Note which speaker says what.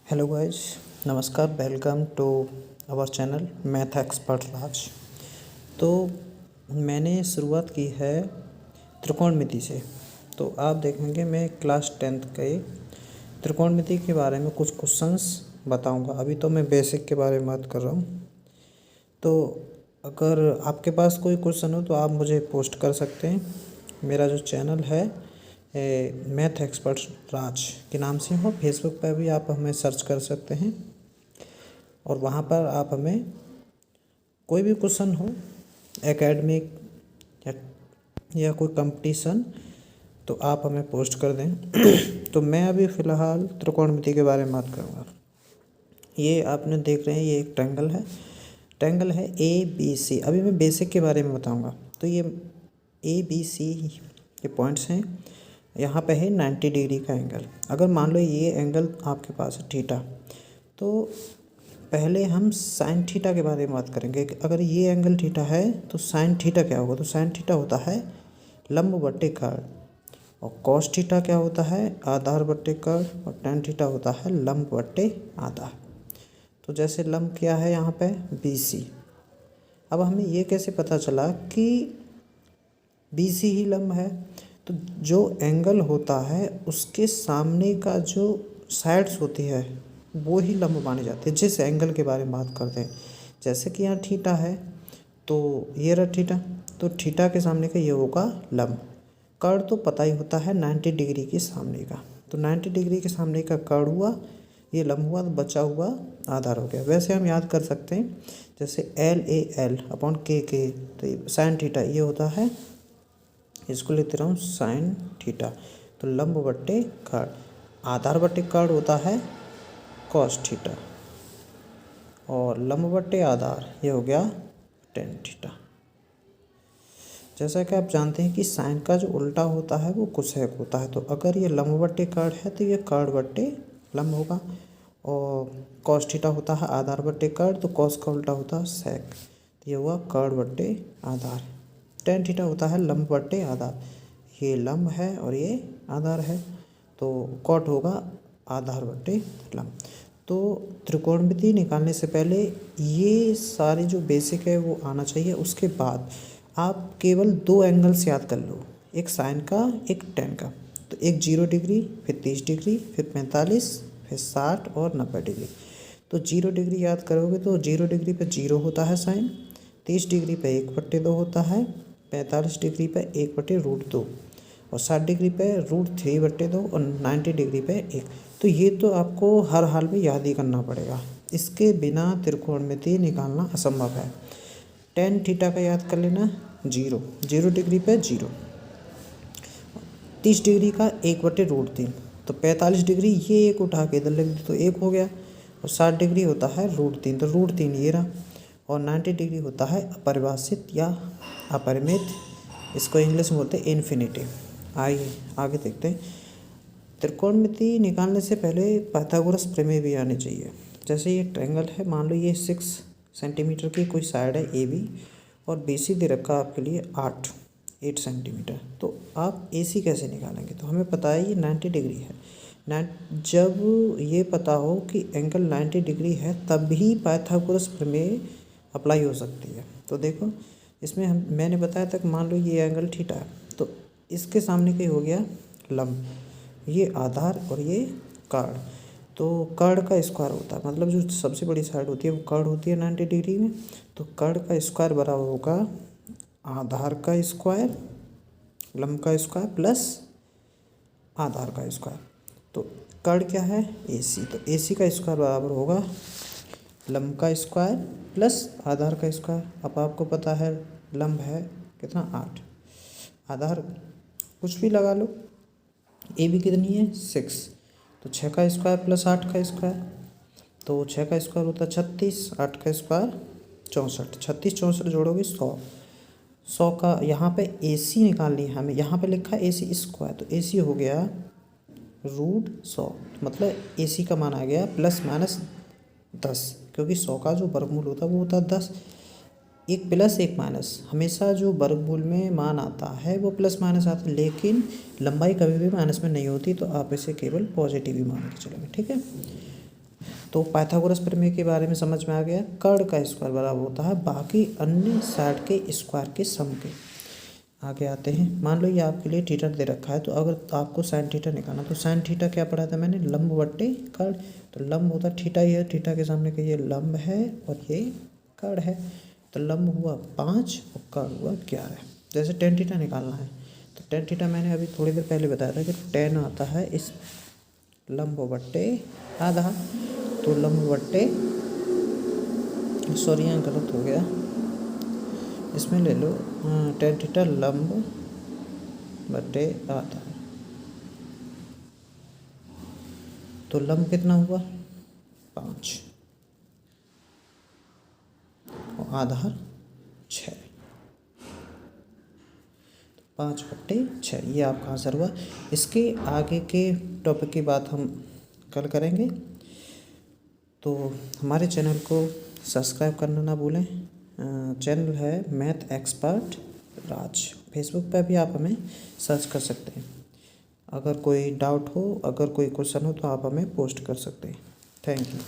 Speaker 1: Hello guys, नमस्कार। Welcome to our channel Math Expert Raj. तो मैंने शुरुआत की है त्रिकोणमिति से। तो आप देखेंगे मैं क्लास 10th के त्रिकोणमिति के बारे में कुछ क्वेश्चंस बताऊंगा। अभी तो मैं बेसिक के बारे में बात कर रहा हूँ। तो अगर आपके पास कोई क्वेश्चन हो तो आप मुझे पोस्ट कर सकते हैं। मेरा जो चैनल है मैथ एक्सपर्ट राज के नाम से हो, फेसबुक पर भी आप हमें सर्च कर सकते हैं और वहाँ पर आप हमें कोई भी क्वेश्चन हो एकेडमिक या कोई कंपटीशन तो आप हमें पोस्ट कर दें। तो मैं अभी फ़िलहाल त्रिकोणमिति के बारे में बात करूँगा। ये आपने देख रहे हैं, ये एक ट्रायंगल है ABC। अभी मैं बेसिक के बारे में बताऊँगा। तो ये ABC ये पॉइंट्स हैं। यहाँ पे है 90 डिग्री का एंगल। अगर मान लो ये एंगल आपके पास है थीटा, तो पहले हम साइन थीटा के बारे में बात करेंगे कि अगर ये एंगल थीटा है तो साइन थीटा क्या होगा। तो साइन थीटा होता है लंब बट्टे कर्ण, और कॉस थीटा क्या होता है आधार बट्टे कर्ण, और टेन थीटा होता है लंब बट्टे आधार। तो जैसे लंब क्या है यहाँ पे BC। अब हमें ये कैसे पता चला कि BC ही लंब है। तो जो एंगल होता है उसके सामने का जो साइड्स होती है वो ही लंब माने जाते हैं, जिस एंगल के बारे में बात करते हैं। जैसे कि यहाँ थीटा है तो ये रहा थीटा, तो थीटा के सामने का ये होगा लंब। कर्ण तो पता ही होता है 90 डिग्री के सामने का, तो 90 डिग्री के सामने का कर्ण हुआ, ये लंब हुआ, तो बचा हुआ आधार हो गया। वैसे हम याद कर सकते हैं जैसे LAL अपॉन K, तो साइन थीटा ये होता है, इसको लेते रहा हूँ साइन थीटा। तो लंब बट्टे कर्ण, आधार बट्टे कर्ण होता है कॉस थीटा, और लंब बट्टे आधार ये हो गया टेन थीटा। जैसा कि आप जानते हैं कि साइन का जो उल्टा होता है वो कोसेक होता है। तो अगर ये लंब बट्टे कर्ण है तो ये कर्ण बट्टे लंब होगा, और कॉस थीटा होता है आधार बट्टे कर्ण, तो कॉस का उल्टा होता है सेक, तो ये हुआ कर्ण बट्टे आधार। टेन थीटा होता है लंब बट्टे आधार, ये लंब है और ये आधार है, तो कॉट होगा आधार बट्टे लंब। तो त्रिकोणमिति निकालने से पहले ये सारे जो बेसिक है वो आना चाहिए। उसके बाद आप केवल दो एंगल्स याद कर लो, एक साइन का एक टेन का। तो एक 0 डिग्री, फिर 30 डिग्री, फिर 45, फिर 60 और 90 डिग्री। तो 0 डिग्री याद करोगे तो 0 डिग्री पे 0 होता है साइन, 30 डिग्री पे 1/2 होता है, 45 डिग्री पे 1/√2, और 60 डिग्री पे √3/2, और 90 डिग्री पे 1। तो ये तो आपको हर हाल में याद ही करना पड़ेगा, इसके बिना त्रिकोणमिति निकालना असंभव है। टेन थीटा का याद कर लेना 0 डिग्री पे 0, 30 डिग्री का 1/√3, तो 45 डिग्री ये एक उठा के इधर लिख दी तो 1 हो गया, और 60 डिग्री होता है √3, तो √3 ये रहा, और 90 डिग्री होता है अपरिभाषित या अपरिमित, इसको इंग्लिश में बोलते हैं इन्फिनिटी। आइए आगे देखते हैं। त्रिकोणमिति निकालने से पहले पाइथागोरस प्रमेय भी आनी चाहिए। जैसे ये ट्रायंगल है, मान लो ये 6 सेंटीमीटर की कोई साइड है AB, और BC दे रखा आपके लिए 8 सेंटीमीटर। तो आप AC कैसे निकालेंगे। तो हमें पता है ये 90 डिग्री है। जब ये पता हो कि एंगल 90 डिग्री है तभी पाइथागोरस प्रमेय अप्लाई हो सकती है। तो देखो इसमें मैंने बताया था कि मान लो ये एंगल थीटा है, तो इसके सामने का हो गया लंब, ये आधार और ये कर्ण। तो कर्ण का स्क्वायर होता है, मतलब जो सबसे बड़ी साइड होती है वो कर्ण होती है 90 डिग्री में। तो कर्ण का स्क्वायर बराबर होगा आधार का स्क्वायर, लंब का स्क्वायर प्लस आधार का स्क्वायर। तो कर्ण क्या है AC, तो AC का स्क्वायर बराबर होगा लंब का स्क्वायर प्लस आधार का स्क्वायर। अब आपको पता है लंब है कितना 8, आधार कुछ भी लगा लो, AB कितनी है 6, तो 6 का स्क्वायर प्लस 8 का स्क्वायर, तो 6 का स्क्वायर होता है 36, 8 का स्क्वायर 64, 36 64 जोड़ोगे 100 का यहाँ पे AC निकालनी है हमें। यहाँ पे लिखा है AC स्क्वायर, तो AC हो गया √100, मतलब AC का मान आ गया ±10, क्योंकि 100 का जो वर्गमूल होता है वो होता है 10। एक प्लस एक माइनस, हमेशा जो वर्गमूल में मान आता है वो प्लस माइनस आता है, लेकिन लंबाई कभी भी माइनस में नहीं होती, तो आप इसे केवल पॉजिटिव ही मान के चलेंगे। ठीक है, तो पाइथागोरस प्रमेय के बारे में समझ में आ गया। कर्ण का स्क्वायर बराबर होता है बाकी अन्य साइड के स्क्वायर के सम के। आगे आते हैं, मान लो ये आपके लिए थीटा दे रखा है, तो अगर आपको साइन थीटा निकालना, तो साइन थीटा क्या पढ़ा था मैंने, लंब बट्टे कर्ण। तो लंब होता थीटा ही है, थीटा के सामने का ये लंब है और ये कर्ण है। तो लंब हुआ 5 और कर्ण हुआ 11। जैसे टेन थीटा निकालना है, तो टेन थीटा मैंने अभी थोड़ी देर पहले बताया था कि टेन आता है इस लंब बट्टे आधा। तो लंब बट्टे, सॉरी यहाँ गलत हो गया, इसमें ले लो टेन थीटा लंब बट्टे आधा। तो लंब कितना हुआ 5 और आधार 6। 5/6 ये आपका आंसर हुआ। इसके आगे के टॉपिक की बात हम कल करेंगे। तो हमारे चैनल को सब्सक्राइब करना ना भूलें। चैनल है मैथ एक्सपर्ट राज। फेसबुक पे भी आप हमें सर्च कर सकते हैं। अगर कोई डाउट हो, अगर कोई क्वेश्चन हो, तो आप हमें पोस्ट कर सकते हैं। Thank you.